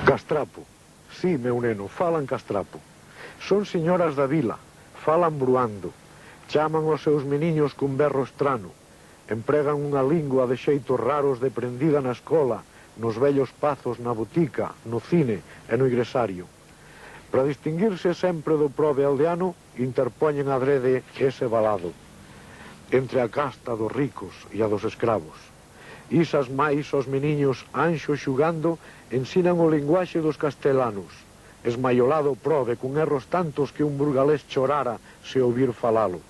Castrapo. Sí, meu neno, falan castrapo. Son señoras da vila, falan bruando. Chaman os seus meniños cun berro estrano. Empregan unha lingua de xeitos raros deprendida na escola, nos vellos pazos na botica, no cine e no igresario. Para distinguirse sempre do prove aldeano, interpoñen adrede ese balado entre a casta dos ricos e a dos escravos. Isas máis os meniños anxo xugando ensinan o linguaxe dos castelanos. Esmaiolado prove con erros tantos que un burgalés chorara se ouvir falalo.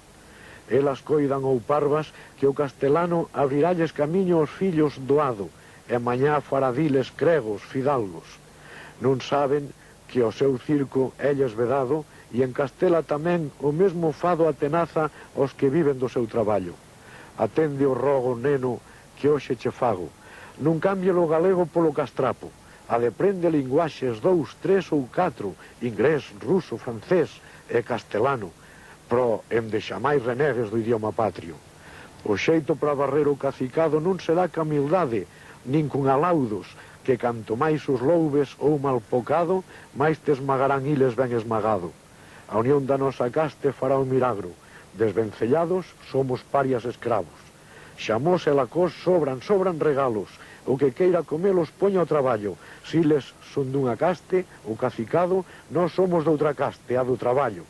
Elas coidan ou parvas que o castelano abriralles camiño aos fillos doado e mañá fará diles cregos, fidalgos. Non saben que o seu circo elles vedado e en Castela tamén o mesmo fado atenaza aos que viven do seu traballo. Atende o rogo, neno, que hoxe che fago. Non cambie o galego polo castrapo. A de prende linguaxes 2, 3 ou 4, inglés, ruso, francés e castelano, pro en de xamais renegues do idioma patrio. O xeito para barrer o cacicado non será ca humildade, nin con alaudos, que canto máis os loubes ou malpocado, máis te esmagarán iles ben esmagado. A unión da nosa caste fará o milagro. Desvencellados somos parias escravos. Xamós e lacós sobran regalos. O que queira comelos poña ao traballo. Siles son dunha caste, o cacicado, nós somos doutra caste, a do traballo.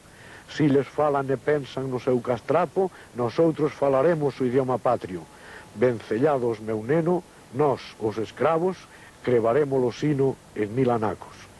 Siles falan e pensan no seu castrapo, nosoutros falaremos o idioma patrio. Vencellados, meu neno, nós, os escravos, crevaremos o sino en 1000 anacos.